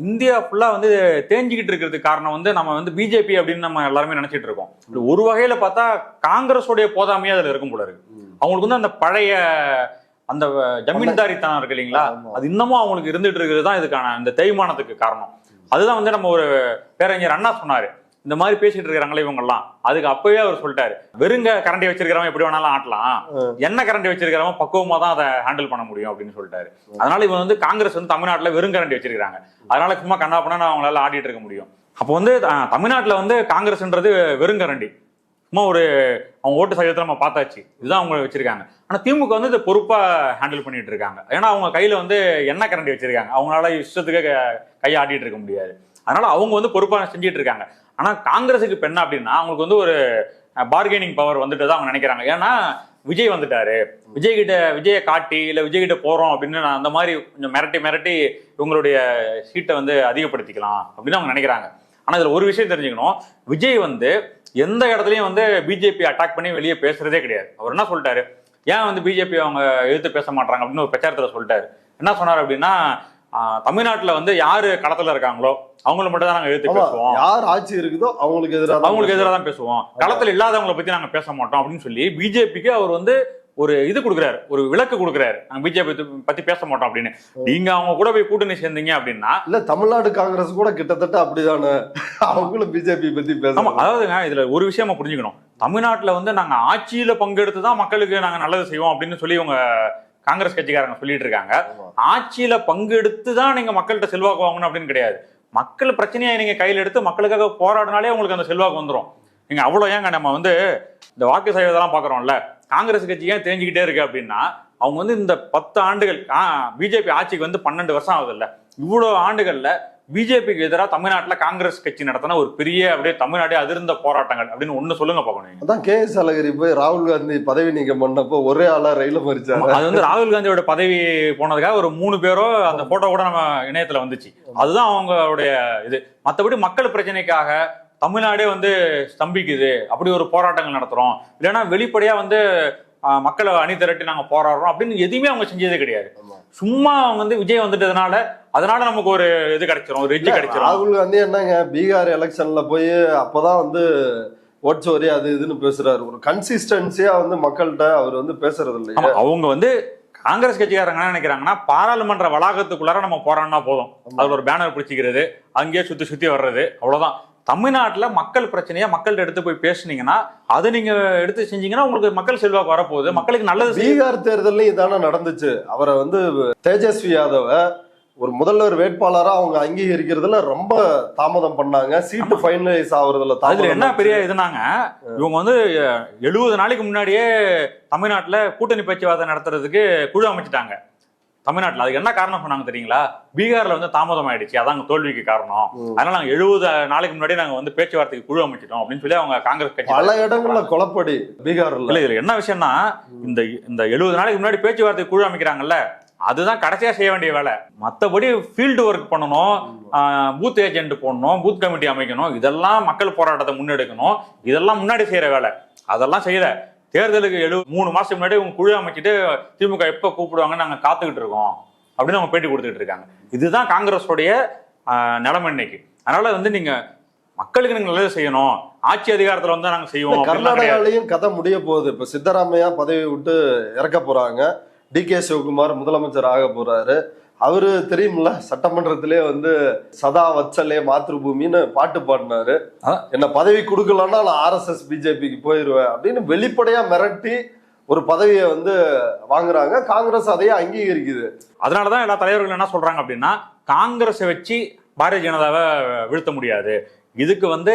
இந்தியா ஃபுல்லா வந்து தேஞ்சிக்கிட்டு இருக்கிறதுக்கு காரணம் வந்து நம்ம வந்து பிஜேபி அப்படின்னு நம்ம எல்லாருமே நினைச்சிட்டு இருக்கோம். ஒரு வகையில பார்த்தா காங்கிரஸோடைய போதாமையே அதுல இருக்கும் போல இருக்கு. அவங்களுக்கு வந்து அந்த பழைய அந்த ஜமீன்தாரித்தனம் இருக்கு இல்லைங்களா, அது இன்னமும் அவங்களுக்கு இருந்துட்டு இருக்கிறது தான் இதுக்கான இந்த தேய்மானத்துக்கு காரணம். அதுதான் வந்து நம்ம ஒரு பேரறிஞர் அண்ணா சொன்னாரு, இந்த மாதிரி பேசிட்டு இருக்கிறாங்களே இவங்க எல்லாம். அதுக்கு அப்பவே அவர் சொல்லிட்டாரு, வெறுங்க கரண்டி வச்சிருக்கிறவன் எப்படி வேணாலும் ஆட்டலாம், என்ன கரண்டி வச்சிருக்கிறவன் பக்குவமா தான் அதை ஹேண்டில் பண்ண முடியும் அப்படின்னு சொல்லிட்டாரு. அதனால இவன் வந்து காங்கிரஸ் வந்து தமிழ்நாட்டுல வெறும் கரண்டி வச்சிருக்காங்க, அதனால சும்மா கண்ணா பண்ணா அவங்களால ஆடிட்டு இருக்க முடியும். அப்போ வந்து தமிழ்நாட்டுல வந்து காங்கிரஸ்ன்றது வெறுங்கரண்டி, சும்மா ஒரு அவங்க ஓட்டு சதவீதத்தை நம்ம பார்த்தாச்சு, இதுதான் அவங்க வச்சிருக்காங்க. ஆனா திமுக வந்து இதை பொறுப்பா ஹேண்டில் பண்ணிட்டு இருக்காங்க. ஏன்னா அவங்க கையில வந்து எண்ணெய் கரண்டி வச்சிருக்காங்க, அவங்களால இஷ்டத்துக்கு கையை ஆட்டிட்டு இருக்க முடியாது. அதனால அவங்க வந்து பொறுப்பா செஞ்சிட்டு இருக்காங்க. ஆனா காங்கிரஸுக்கு இப்ப என்ன அப்படின்னா, அவங்களுக்கு வந்து ஒரு பார்கெனிங் பவர் வந்துட்டு தான் அவங்க நினைக்கிறாங்க. ஏன்னா விஜய் வந்துட்டாரு, விஜயை காட்டி இல்ல விஜய் கிட்ட போறோம் அப்படின்னு அந்த மாதிரி கொஞ்சம் மிரட்டி இவங்களுடைய சீட்டை வந்து அதிகப்படுத்திக்கலாம் அப்படின்னு அவங்க நினைக்கிறாங்க. ஆனா இதுல ஒரு விஷயம் தெரிஞ்சுக்கணும், விஜய் வந்து எந்த இடத்துலயும் வந்து பிஜேபி அட்டாக் பண்ணி வெளியே பேசுறதே கிடையாது. அவர் என்ன சொல்லிட்டாரு, ஏன் வந்து பிஜேபி அவங்க எதிர்த்து பேச மாட்டாங்க அப்படின்னு ஒரு பிரச்சாரத்துல சொல்லிட்டாரு. என்ன சொன்னார் அப்படின்னா, தமிழ்நாட்டுல வந்து யாரு களத்துல இருக்காங்களோ அவங்கள மட்டும் தான் நாங்க எதிர்த்து பேசுவோம், யார் ஆட்சி இருக்குதோ அவங்களுக்கு எதிராக தான் பேசுவோம், களத்துல இல்லாதவங்களை பத்தி நாங்க பேச மாட்டோம் அப்படின்னு சொல்லி பிஜேபிக்கு அவர் வந்து ஒரு இது கொடுக்குறாரு, ஒரு விளக்கு கொடுக்குறாரு, நாங்க பிஜேபி பத்தி பேச மாட்டோம் அப்படின்னு. நீங்க அவங்க கூட போய் கூட்டணி சேர்ந்தீங்க அப்படின்னா, இல்ல தமிழ்நாடு காங்கிரஸ் கூட கிட்டத்தட்ட அப்படிதானே, அவங்களும் பிஜேபி பத்தி பேச. அதாவதுங்க இதுல ஒரு விஷயமா புரிஞ்சுக்கணும், தமிழ்நாட்டுல வந்து நாங்க ஆட்சியில பங்கெடுத்து தான் மக்களுக்கு நாங்க நல்லது செய்வோம் அப்படின்னு சொல்லி இவங்க காங்கிரஸ் கட்சிக்காரங்க சொல்லிட்டு இருக்காங்க. ஆட்சியில பங்கெடுத்து தான் நீங்க மக்கள்கிட்ட செல்வாக்கு வாங்கணும் அப்படின்னு கிடையாது. மக்கள் பிரச்சனையை நீங்க கையில் எடுத்து மக்களுக்காக போராடினாலே உங்களுக்கு அந்த செல்வாக்கு வந்துடும். நீங்க அவ்வளவு ஏங்க நம்ம வந்து இந்த வாக்கு சதவீதம் பாக்குறோம்ல, காங்கிரஸ் கட்சி ஏன் தேஞ்சிக்கிட்டே இருக்கு அப்படின்னா, அவங்க வந்து இந்த 10 ஆண்டுகள் பிஜேபி ஆட்சிக்கு வந்து 12 வருஷம் ஆகுது இல்ல, இவ்வளவு ஆண்டுகள்ல பிஜேபிக்கு எதிராக தமிழ்நாட்டுல காங்கிரஸ் கட்சி நடத்தின ஒரு பெரிய அப்படியே தமிழ்நாடே அதிர்ந்த போராட்டங்கள் அப்படின்னு ஒண்ணு சொல்லுங்க பாக்கணும். அதான் கே.எஸ். அழகிரி போய் ராகுல் காந்தி பதவி நீக்கம் பண்ணப்போ ஒரே ஆளா ரயில மறிச்சாங்க. அது வந்து ராகுல் காந்தியோட பதவி போனதுக்காக ஒரு 3 பேரோ அந்த போட்டோ கூட நம்ம இணையத்துல வந்துச்சு. அதுதான் அவங்களுடைய இது. மற்றபடி மக்கள் பிரச்சனைக்காக தமிழ்நாடே வந்து ஸ்தம்பிக்குது அப்படி ஒரு போராட்டங்கள் நடத்துறோம், இல்லைன்னா வெளிப்படையா வந்து மக்களை அணி திரட்டி நாங்க போராடுறோம் அப்படின்னு எதுவுமே அவங்க செஞ்சதே கிடையாது. சும்மா அவங்க வந்து விஜய் வந்துட்டதுனால அதனால நமக்கு ஒரு இது கிடைச்சிரும், ஒரு எட்ஜ் கிடைச்சிரும். ராகுல் காந்தி என்னங்க பீகார் எலெக்ஷன்ல போய் அப்பதான் வந்து ஓட்சோரி அது இதுன்னு பேசுறாரு, ஒரு கன்சிஸ்டன்சியா வந்து மக்கள்கிட்ட அவர் வந்து பேசுறது இல்லையா. அவங்க வந்து காங்கிரஸ் கட்சிக்காரங்க என்ன நினைக்கிறாங்கன்னா, பாராளுமன்ற வளாகத்துக்குள்ளார நம்ம போராடினா போதும், அதுல ஒரு பேனர் பிடிச்சிக்கிறது, அங்கேயே சுத்தி வர்றது, அவ்வளவுதான். தமிழ்நாட்டுல மக்கள் பிரச்சனையா மக்கள்கிட்ட எடுத்து போய் பேசுனீங்கன்னா அதை நீங்க எடுத்து செஞ்சீங்கன்னா உங்களுக்கு மக்கள் செல்வாக்கு வரப்போகுது, மக்களுக்கு நல்லது. பீகார் தேர்தலையும் இதான நடந்துச்சு. அவரை வந்து தேஜஸ்வி யாதவ ஒரு முதல்வர் வேட்பாளரா அவங்க அங்கீகரிக்கிறதுல ரொம்ப தாமதம் பண்ணாங்க. சீட்டு ஃபைனலைஸ் ஆகுறதுல அதுல என்ன பெரிய இதுனாங்க, இவங்க வந்து 70 நாளைக்கு முன்னாடியே தமிழ்நாட்டுல கூட்டணி பேச்சுவார்த்தை நடத்துறதுக்கு குழு அமைச்சிட்டாங்க. தமிழ்நாட்டுல அதுக்கு என்ன காரணம் சொன்னாங்க தெரியுங்களா? பீகார்ல வந்து தாமதம் ஆயிடுச்சு, அதான் தோல்விக்கு காரணம். அதனால நாங்க 70 நாளைக்கு முன்னாடி நாங்க வந்து பேச்சுவார்த்தைக்கு குழு அமைச்சிட்டோம் அப்படின்னு சொல்லி அவங்க காங்கிரஸ் கட்சி பல இடங்கள்ல குழப்படி பீகார்ல. இல்ல இதுல என்ன விஷயம்னா, இந்த 70 நாளைக்கு முன்னாடி பேச்சுவார்த்தைக்கு குழு அமைக்கிறாங்கல்ல, அதுதான் கடைசியா செய்ய வேண்டிய வேலை. மற்றபடி ஃபீல்டு ஒர்க் பண்ணணும், பூத் ஏஜென்ட் போடணும், பூத் கமிட்டி அமைக்கணும், இதெல்லாம் மக்கள் போராட்டத்தை முன்னெடுக்கணும், இதெல்லாம் முன்னாடி செய்யற வேலை. அதெல்லாம் செய்யல. தேர்தலுக்கு 3 மாசத்துக்கு முன்னாடி உங்க குழு அமைச்சிட்டு திமுக எப்ப கூப்பிடுவாங்கன்னு நாங்க காத்துக்கிட்டு இருக்கோம் அப்படின்னு அவங்க பேட்டி கொடுத்துட்டு இருக்காங்க. இதுதான் காங்கிரஸோடைய நிலைமை இன்னைக்கு. அதனால வந்து நீங்க மக்களுக்கு நீங்க நல்லது செய்யணும், ஆட்சி அதிகாரத்துல வந்து நாங்க செய்வோம். கர்நாடகாலையும் கதை முடிய போகுது. இப்ப சித்தராமையா பதவி விட்டு இறக்க போறாங்க, DK சிவகுமார் முதலமைச்சர் ஆக போறாரு. அவரு தெரியும்ல, சட்டமன்றத்திலே வந்து சதா வச்சலே மாத்ருபூமின்னு பாட்டு பாடினாரு. என்ன பதவி கொடுக்கலன்னா நான் RSS BJPக்கு போயிருவேன் அப்படின்னு வெளிப்படையா மிரட்டி ஒரு பதவியை வந்து வாங்குறாங்க. காங்கிரஸ் அதையே அங்கீகரிக்குது. அதனாலதான் எல்லா தலைவர்கள் என்ன சொல்றாங்க அப்படின்னா, காங்கிரஸை வச்சு பாரதிய ஜனதாவை வீழ்த்த முடியாது, இதுக்கு வந்து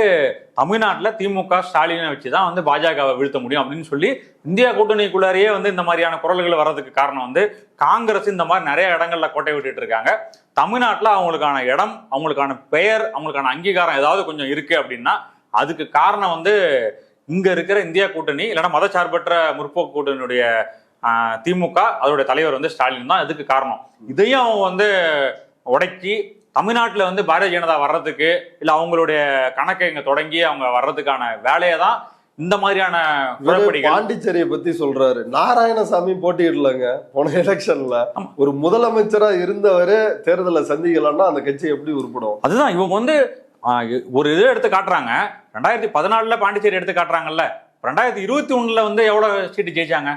தமிழ்நாட்டில் திமுக ஸ்டாலினை வச்சுதான் வந்து பாஜகவை வீழ்த்த முடியும் அப்படின்னு சொல்லி இந்தியா கூட்டணிக்குள்ளாரையே வந்து இந்த மாதிரியான குரல்கள் வர்றதுக்கு காரணம் வந்து காங்கிரஸ் இந்த மாதிரி நிறைய இடங்கள்ல கோட்டை விட்டுட்டு இருக்காங்க. தமிழ்நாட்டில் அவங்களுக்கான இடம், அவங்களுக்கான பெயர், அவங்களுக்கான அங்கீகாரம் ஏதாவது கொஞ்சம் இருக்கு அப்படின்னா அதுக்கு காரணம் வந்து இங்க இருக்கிற இந்தியா கூட்டணி, இல்லைன்னா மதச்சார்பற்ற முற்போக்கு கூட்டணியுடைய திமுக, அதோடைய தலைவர் வந்து ஸ்டாலின் தான் இதுக்கு காரணம். இதையும் அவங்க வந்து உடைச்சி தமிழ்நாட்டில் வந்து பாரதிய ஜனதா வர்றதுக்கு இல்லை அவங்களுடைய கணக்கை இங்க தொடங்கி அவங்க வர்றதுக்கான வேலையை தான் இந்த மாதிரியான பாண்டிச்சேரியை பத்தி சொல்றாரு. நாராயணசாமி போட்டியிடலங்க போன எலெக்ஷன்ல. ஒரு முதலமைச்சரா இருந்தவரு தேர்தலை சந்திக்கலன்னா அந்த கட்சி எப்படி உருப்படும்? அதுதான் இவங்க வந்து ஒரு இது எடுத்து காட்டுறாங்க. 2014 பாண்டிச்சேரி எடுத்து காட்டுறாங்கல்ல, 2021 வந்து எவ்வளவு சீட்டு ஜெயிச்சாங்க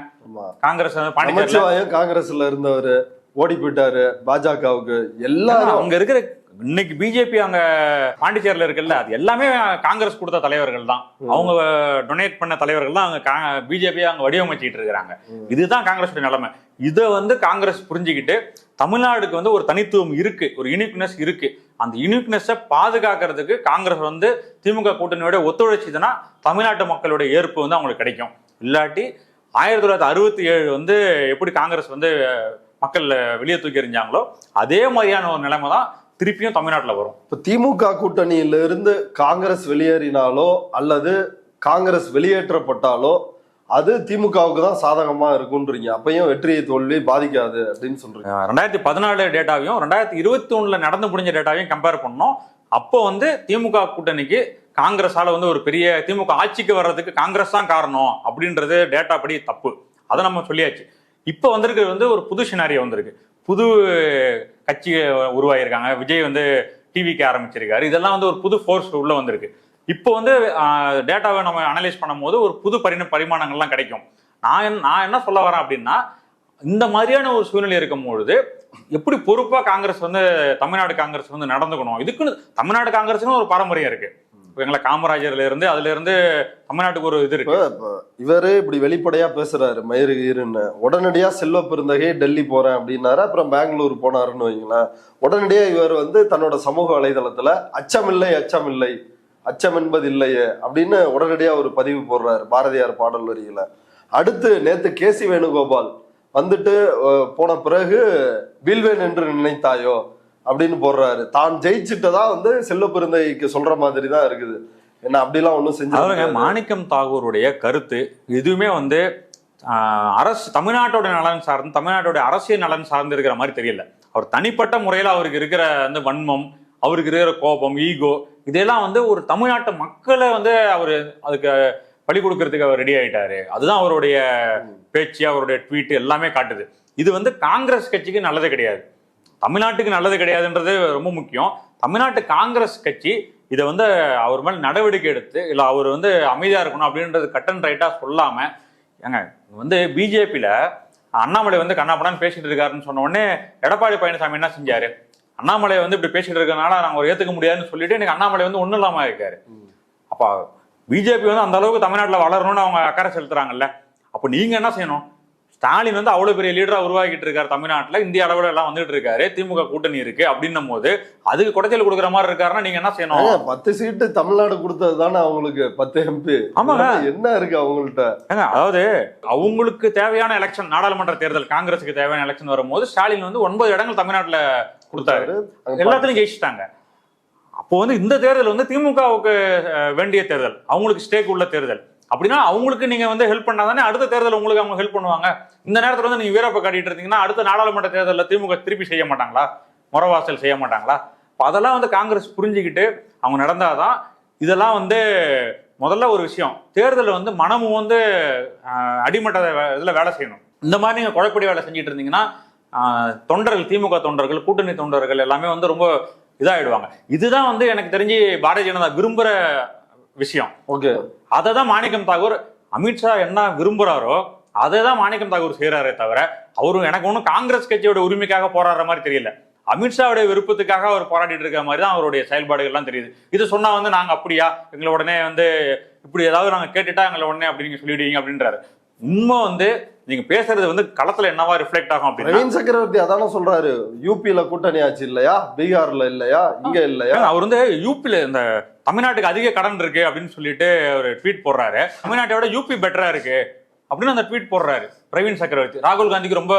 காங்கிரஸ்? பாண்டிச்சேரி காங்கிரஸ்ல இருந்தவரு ஓடி போயிட்டாரு பாஜகவுக்கு. எல்லாரும் அங்க இருக்கிற இன்னைக்கு பிஜேபி அங்க பாண்டிச்சேரியில இருக்குல்ல, அது எல்லாமே காங்கிரஸ் கொடுத்த தலைவர்கள் தான். அவங்க டொனேட் பண்ண தலைவர்கள் தான் அங்க பிஜேபி அங்க வடிவமைச்சிட்டு இருக்கிறாங்க. இதுதான் காங்கிரஸ் நிலைமை. இதை வந்து காங்கிரஸ் புரிஞ்சுக்கிட்டு தமிழ்நாடுக்கு வந்து ஒரு தனித்துவம் இருக்கு, ஒரு யூனிக்னஸ் இருக்கு, அந்த யூனிக்னஸை பாதுகாக்கிறதுக்கு காங்கிரஸ் வந்து திமுக கூட்டணியோட ஒத்துழைச்சதுன்னா தமிழ்நாட்டு மக்களுடைய ஏற்பு வந்து அவங்களுக்கு கிடைக்கும். இல்லாட்டி 1967 வந்து எப்படி காங்கிரஸ் வந்து மக்கள் வெளியே தூக்கி எறிஞ்சாங்களோ அதே மாதிரியான ஒரு நிலைமை தான் திருப்பியும் தமிழ்நாட்டில் வரும். இப்போ திமுக கூட்டணியில இருந்து காங்கிரஸ் வெளியேறினாலோ அல்லது காங்கிரஸ் வெளியேற்றப்பட்டாலோ அது திமுகவுக்கு தான் சாதகமா இருக்குன்றீங்க. அப்பயும் வெற்றியை தோல்வி பாதிக்காது அப்படின்னு சொல்றீங்க. 2014 டேட்டாவையும் 2021 நடந்து முடிஞ்ச டேட்டாவையும் கம்பேர் பண்ணோம். அப்போ வந்து திமுக கூட்டணிக்கு காங்கிரஸால வந்து ஒரு பெரிய திமுக ஆட்சிக்கு வர்றதுக்கு காங்கிரஸ் தான் காரணம் அப்படின்றது டேட்டா படி தப்பு. அதை நம்ம சொல்லியாச்சு. இப்போ வந்திருக்கிறது வந்து ஒரு புது சினாரியோ வந்திருக்கு, புது கட்சி உருவாகியிருக்காங்க. விஜய் வந்து டிவிக்கு ஆரம்பிச்சிருக்காரு. இதெல்லாம் வந்து ஒரு புது ஃபோர்ஸ் உள்ள வந்திருக்கு. இப்போ வந்து டேட்டாவை நம்ம அனலைஸ் பண்ணும்போது ஒரு புது பரிமாணங்கள்லாம் கிடைக்கும். நான் என்ன சொல்ல வரேன் அப்படின்னா, இந்த மாதிரியான ஒரு சூழ்நிலை இருக்கும் பொழுது எப்படி பொறுப்பா காங்கிரஸ் வந்து தமிழ்நாடு காங்கிரஸ் வந்து நடந்துக்கணும். இதுக்குன்னு தமிழ்நாடு காங்கிரஸ்னு ஒரு பாரம்பரியம் இருக்கு. எங்களை காமராஜர்ல இருந்து அதுல இருந்து தமிழ்நாட்டுக்கு ஒரு இது இருக்கு. இவரு இப்படி வெளிப்படையா பேசுறாரு, மயிறு ஈருன்னு. உடனடியா செல்வ பெருந்தகை டெல்லி போறேன் அப்படின்னாரு, அப்புறம் பெங்களூர் போனாருன்னு வைங்களேன். உடனடியா இவர் வந்து தன்னோட சமூக வலைதளத்துல அச்சமில்லை அச்சமில்லை அச்சம் என்பது இல்லையே அப்படின்னு உடனடியா ஒரு பதிவு போடுறாரு பாரதியார் பாடல் வரிகளை. அடுத்து நேத்து KC வேணுகோபால் வந்துட்டு போன பிறகு வீழ்வேன் என்று நினைத்தாயோ அப்படின்னு போடுறாரு. தான் ஜெயிச்சுட்டதா வந்து செல்வ பெருந்தைக்கு சொல்ற மாதிரி தான் இருக்குது. என்ன அப்படிலாம் ஒன்றும் செஞ்சாங்க. மாணிக்கம் தாகூருடைய கருத்து எதுவுமே வந்து அரசு தமிழ்நாட்டோட நலன் சார்ந்து தமிழ்நாட்டோட அரசியல் நலன் சார்ந்து இருக்கிற மாதிரி தெரியல. அவர் தனிப்பட்ட முறையில் அவருக்கு இருக்கிற அந்த வன்மம், அவருக்கு இருக்கிற கோபம், ஈகோ, இதெல்லாம் வந்து ஒரு தமிழ்நாட்டு மக்களை வந்து அவர் அதுக்கு பலி கொடுக்கறதுக்கு அவர் ரெடி ஆயிட்டாரு. அதுதான் அவருடைய பேச்சு, அவருடைய ட்வீட் எல்லாமே காட்டுது. இது வந்து காங்கிரஸ் கட்சிக்கு நல்லது கிடையாது, தமிழ்நாட்டுக்கு நல்லது கிடையாதுன்றது ரொம்ப முக்கியம். தமிழ்நாட்டு காங்கிரஸ் கட்சி இதை வந்து அவர் மேல் நடவடிக்கை எடுத்து இல்லை அவர் வந்து அமைதியா இருக்கணும் அப்படின்றது கட் அண்ட் ரைட்டா சொல்லாம, ஏங்க வந்து பிஜேபியில அண்ணாமலை வந்து கண்ணாப்படான்னு பேசிட்டு இருக்காருன்னு சொன்ன உடனே எடப்பாடி பழனிசாமி என்ன செஞ்சாரு? அண்ணாமலை வந்து இப்படி பேசிட்டு இருக்கனால நாங்க ஒரு ஏத்துக்க முடியாதுன்னு சொல்லிட்டு எனக்கு அண்ணாமலை வந்து ஒண்ணும் இல்லாம இருக்காரு. அப்ப பிஜேபி வந்து அந்த அளவுக்கு தமிழ்நாட்டுல வளரணும்னு அவங்க அக்கறை செலுத்துறாங்கல்ல. அப்ப நீங்க என்ன செய்யணும்? ஸ்டாலின் வந்து அவ்வளவு பெரிய லீடரா உருவாக்கிட்டு இருக்காரு தமிழ்நாட்டுல, இந்திய அளவுல எல்லாம் வந்துட்டு இருக்காரு, திமுக கூட்டணி இருக்கு அப்படின்னும் போது அதுக்கு குடைச்சல் கொடுக்குற மாதிரி இருக்காருன்னா நீங்க என்ன செய்யணும்? 10 சீட்டு தமிழ்நாடு கொடுத்தது தானே அவங்களுக்கு 10 MP. ஆமாங்க, என்ன இருக்கு அவங்கள்ட்ட? அதாவது அவங்களுக்கு தேவையான எலெக்ஷன், நாடாளுமன்ற தேர்தல், காங்கிரஸுக்கு தேவையான எலெக்ஷன் வரும்போது ஸ்டாலின் வந்து 9 இடங்கள் தமிழ்நாட்டுல கொடுத்தாரு, எல்லாத்துலயும் ஜெயிச்சுட்டாங்க. அப்போ வந்து இந்த தேர்தல் வந்து திமுகவுக்கு வேண்டிய தேர்தல், அவங்களுக்கு ஸ்டேக் உள்ள தேர்தல். அப்படின்னா அவங்களுக்கு நீங்க வந்து ஹெல்ப் பண்ணாதானே அடுத்த தேர்தல் உங்களுக்கு அவங்க ஹெல்ப் பண்ணுவாங்க. இந்த நேரத்துல வந்து நீங்க வீரப்ப காட்டிட்டு இருந்தீங்கன்னா அடுத்த நாடாளுமன்ற தேர்தலில் திமுக திருப்பி செய்ய மாட்டாங்களா? முறவாசல் செய்ய மாட்டாங்களா? அதெல்லாம் வந்து காங்கிரஸ் புரிஞ்சுக்கிட்டு அவங்க நடந்தாதான். இதெல்லாம் வந்து முதல்ல ஒரு விஷயம், தேர்தல் வந்து மனமும் வந்து அடிமட்ட இதுல வேலை செய்யணும். இந்த மாதிரி நீங்க குழப்படி வேலை செஞ்சுட்டு இருந்தீங்கன்னா தொண்டர்கள், திமுக தொண்டர்கள், கூட்டணி தொண்டர்கள் எல்லாமே வந்து ரொம்ப இதாயிடுவாங்க. இதுதான் வந்து எனக்கு தெரிஞ்சு பாரதிய ஜனதா விரும்புற விஷயம். ஓகே, அதை தான் மாணிக்கம் தாகூர், அமித்ஷா என்ன விரும்புறாரோ அதை தான் மாணிக்கம் தாகூர் செய்யறாரே தவிர அவரும் எனக்கு ஒன்றும் காங்கிரஸ் கட்சியோட உரிமைக்காக போராடுற மாதிரி தெரியல. அமித்ஷாவுடைய விருப்பத்துக்காக அவர் போராடிட்டு இருக்க மாதிரி தான் அவருடைய செயல்பாடுகள்லாம் தெரியுது. இது சொன்னா வந்து நாங்க அப்படியா, எங்களை உடனே வந்து இப்படி ஏதாவது நாங்க கேட்டுட்டா எங்களை உடனே அப்படி நீங்க சொல்லிடுவீங்க அப்படின்றாரு. உண்மை வந்து நீங்க பேசுறது வந்து களத்துல என்னவா ரிஃப்ளெக்ட் ஆகும் அப்படின்னு பிரவீன் சக்கரவர்த்தி அதான சொல்றாரு. யூபியில கூட்டணி ஆச்சு இல்லையா, பீகார்ல இல்லையா, இங்க இல்லையா? அவர் வந்து யூபியில இந்த தமிழ்நாட்டுக்கு அதிக கடன் இருக்கு அப்படின்னு சொல்லிட்டு ஒரு ட்வீட் போடுறாரு. தமிழ்நாட்டை விட யூபி பெட்டரா இருக்கு அப்படின்னு அந்த ட்வீட் போடுறாரு பிரவீன் சக்கரவர்த்தி. ராகுல் காந்திக்கு ரொம்ப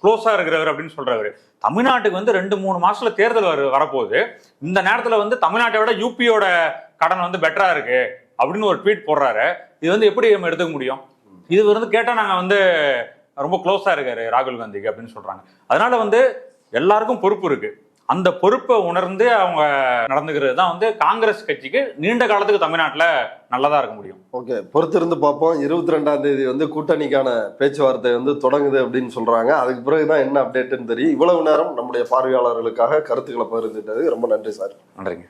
க்ளோஸா இருக்கிறவர் அப்படின்னு சொல்றவர். தமிழ்நாட்டுக்கு வந்து 2-3 மாசத்துல தேர்தல் வரப்போகுது. இந்த நேரத்துல வந்து தமிழ்நாட்டை விட யூபியோட கடன் வந்து பெட்டரா இருக்கு அப்படின்னு ஒரு ட்வீட் போடுறாரு. இது வந்து எப்படி நம்ம எடுத்துக்க முடியும்? இது வந்து கேட்டா நாங்க வந்து ரொம்ப க்ளோஸா இருக்காரு ராகுல் காந்திக்கு அப்படின்னு சொல்றாங்க. அதனால வந்து எல்லாருக்கும் பொறுப்பு இருக்கு. அந்த பொறுப்பை உணர்ந்து அவங்க நடந்துக்கிறது தான் வந்து காங்கிரஸ் கட்சிக்கு நீண்ட காலத்துக்கு தமிழ்நாட்டுல நல்லதா இருக்க முடியும். ஓகே, பொறுத்திருந்து பார்ப்போம். 22ஆம் தேதி வந்து கூட்டணிக்கான பேச்சுவார்த்தை வந்து தொடங்குது அப்படின்னு சொல்றாங்க. அதுக்கு பிறகுதான் என்ன அப்டேட்னு தெரியும். இவ்வளவு நேரம் நம்முடைய பார்வையாளர்களுக்காக கருத்துக்களை பகிர்ந்துட்டது ரொம்ப நன்றி சார். நன்றிங்க.